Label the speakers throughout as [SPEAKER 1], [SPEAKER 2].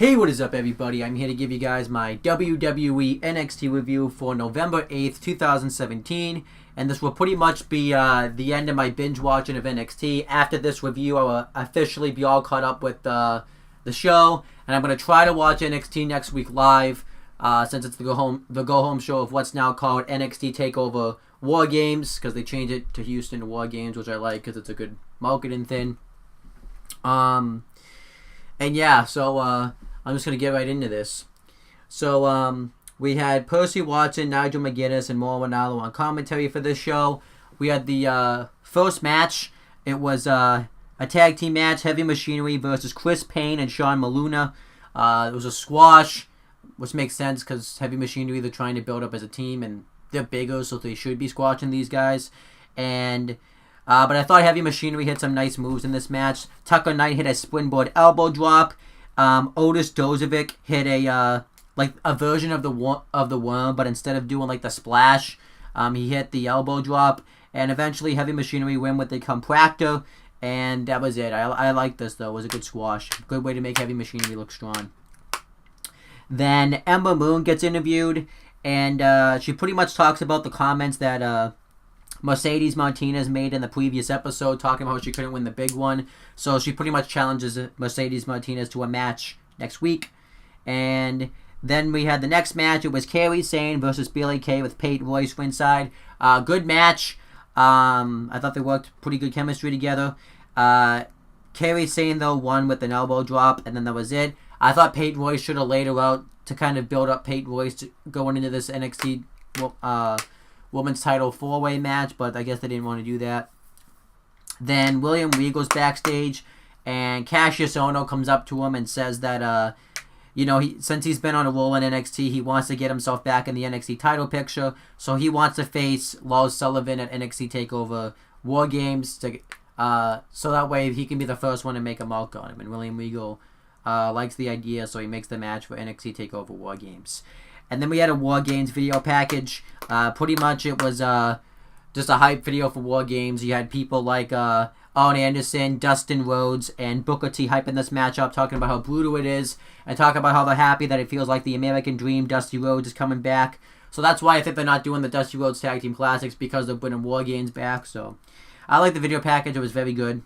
[SPEAKER 1] Hey, what is up, everybody? I'm here to give you guys my WWE NXT review for November 8th, 2017. And this will pretty much be the end of my binge watching of NXT. After this review, I will officially be all caught up with the show. And I'm going to try to watch NXT next week live, since it's the go-home show of what's now called NXT TakeOver WarGames, because they changed it to Houston to WarGames, which I like because it's a good marketing thing. And yeah, so I'm just going to get right into this. So we had Percy Watson, Nigel McGuinness, and Mauro Ranallo on commentary for this show. We had the first match. It was a tag team match, Heavy Machinery versus Chris Payne and Sean Maluna. It was a squash, which makes sense because Heavy Machinery, they're trying to build up as a team, and they're bigger, so they should be squashing these guys. And but I thought Heavy Machinery hit some nice moves in this match. Tucker Knight hit a springboard elbow drop. Otis Dozovic hit a version of the worm, but instead of doing like the splash, he hit the elbow drop. And eventually Heavy Machinery win with the compractor, and that was it. I like this though. It was a good squash. Good way to make Heavy Machinery look strong. Then Ember Moon gets interviewed, and she pretty much talks about the comments that Mercedes Martinez made in the previous episode, talking about how she couldn't win the big one. So she pretty much challenges Mercedes Martinez to a match next week. And then we had the next match. It was Kairi Sane versus Billie Kay with Peyton Royce ringside. Good match. I thought they worked pretty good chemistry together. Kairi Sane, though, won with an elbow drop, and then that was it. I thought Peyton Royce should have laid her out to kind of build up Peyton Royce going into this NXT Women's Title 4-way match, but I guess they didn't want to do that. Then William Regal's backstage, and Cassius Ohno comes up to him and says that, since he's been on a roll in NXT, he wants to get himself back in the NXT title picture, so he wants to face Lars Sullivan at NXT TakeOver WarGames, so that way he can be the first one to make a mark on him. And William Regal likes the idea, so he makes the match for NXT TakeOver WarGames. And then we had a WarGames video package. Pretty much it was just a hype video for WarGames. You had people like Arn Anderson, Dustin Rhodes, and Booker T hyping this matchup, talking about how brutal it is, and talking about how they're happy that it feels like the American Dream, Dusty Rhodes, is coming back. So that's why I think they're not doing the Dusty Rhodes Tag Team Classics, because they're bringing WarGames back. So I like the video package. It was very good.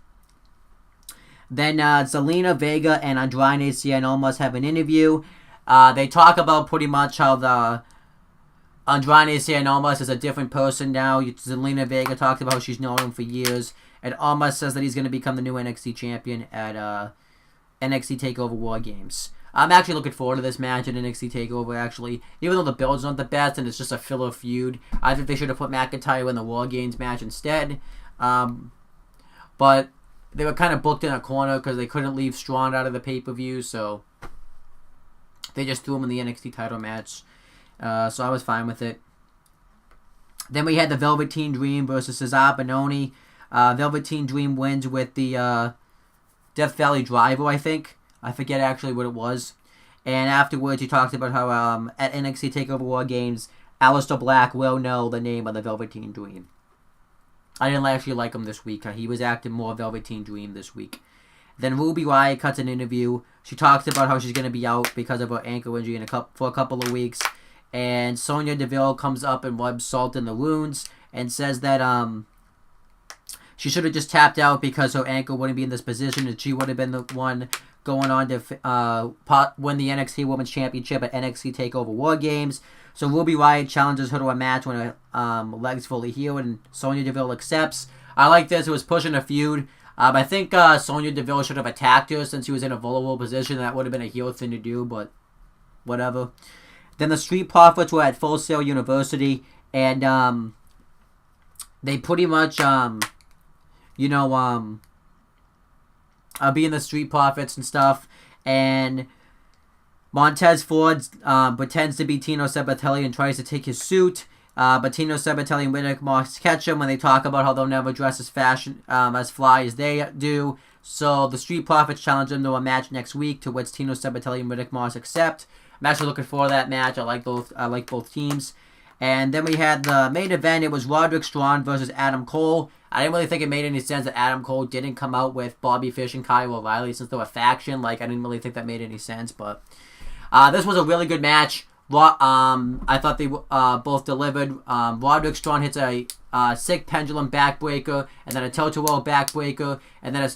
[SPEAKER 1] Then Zelina Vega and Andrade Cien Almas have an interview. They talk about pretty much how the Andrade Cien Almas is a different person now. Zelina Vega talks about how she's known him for years. And Almas says that he's going to become the new NXT champion at NXT TakeOver WarGames. I'm actually looking forward to this match at NXT TakeOver, actually. Even though the build's not the best and it's just a filler feud, I think they should have put McIntyre in the WarGames match instead. But they were kind of booked in a corner because they couldn't leave Strong out of the pay-per-view, so they just threw him in the NXT title match. So I was fine with it. Then we had the Velveteen Dream versus Cesar Bononi. Velveteen Dream wins with the Death Valley Driver, I think. I forget actually what it was. And afterwards, he talked about how at NXT TakeOver WarGames, Aleister Black will know the name of the Velveteen Dream. I didn't actually like him this week. He was acting more Velveteen Dream this week. Then Ruby Riott cuts an interview. She talks about how she's going to be out because of her ankle injury for a couple of weeks. And Sonya Deville comes up and rubs salt in the wounds and says that she should have just tapped out because her ankle wouldn't be in this position, and she would have been the one going on to win the NXT Women's Championship at NXT TakeOver WarGames. So Ruby Riott challenges her to a match when her leg's fully healed, and Sonya Deville accepts. I like this. It was pushing a feud. I think Sonya Deville should have attacked her since she was in a vulnerable position. That would have been a heel thing to do, but whatever. Then the Street Profits were at Full Sail University, and they pretty much, being the Street Profits and stuff. And Montez Ford pretends to be Tino Sabbatelli and tries to take his suit. But Tino Sabbatelli and Riddick Moss catch him when they talk about how they'll never dress as as fly as they do. So the Street Profits challenge them to a match next week, to which Tino Sabbatelli and Riddick Moss accept. I'm actually looking forward to that match. I like both teams. And then we had the main event. It was Roderick Strong versus Adam Cole. I didn't really think it made any sense that Adam Cole didn't come out with Bobby Fish and Kyle O'Reilly since they were a faction. Like, I didn't really think that made any sense. But this was a really good match. I thought they both delivered. Roderick Strong hits a sick pendulum backbreaker, and then a toe-to-roll backbreaker, and then a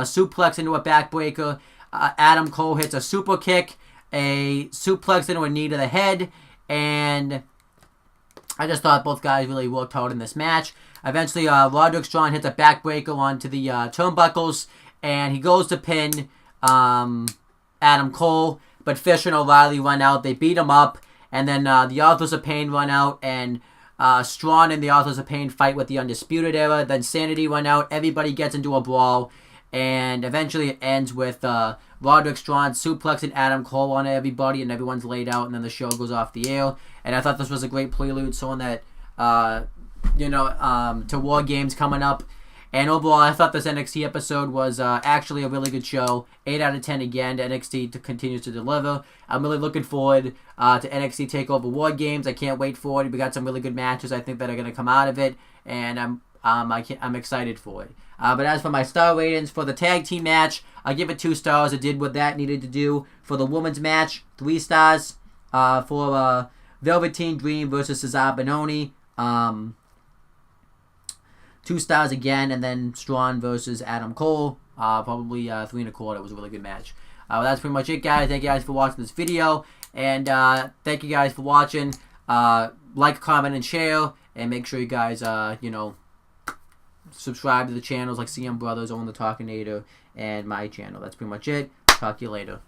[SPEAKER 1] suplex into a backbreaker. Adam Cole hits a super kick, a suplex into a knee to the head, and I just thought both guys really worked hard in this match. Eventually, Roderick Strong hits a backbreaker onto the turnbuckles, and he goes to pin Adam Cole, but Fish and O'Reilly run out. They beat him up, and then the Authors of Pain run out, and Strong and the Authors of Pain fight with the Undisputed Era. Then Sanity run out. Everybody gets into a brawl, and eventually it ends with Roderick Strong suplexing Adam Cole on everybody, and everyone's laid out, and then the show goes off the air. And I thought this was a great prelude, showing that, to WarGames coming up. And overall, I thought this NXT episode was actually a really good show. 8 out of 10 again. NXT continues to deliver. I'm really looking forward to NXT TakeOver WarGames. I can't wait for it. We got some really good matches, I think, that are going to come out of it. And I'm excited for it. But as for my star ratings for the tag team match, I give it 2 stars. It did what that needed to do. For the women's match, 3 stars. For Velveteen Dream versus Cesar Bononi, 2 stars again. And then Strong versus Adam Cole, probably 3 1/4. It was a really good match. That's pretty much it, guys. Thank you guys for watching this video. And thank you guys for watching. Like, comment, and share. And make sure you guys, subscribe to the channels like CM Brothers, Owen the Talkinator, and my channel. That's pretty much it. Talk to you later.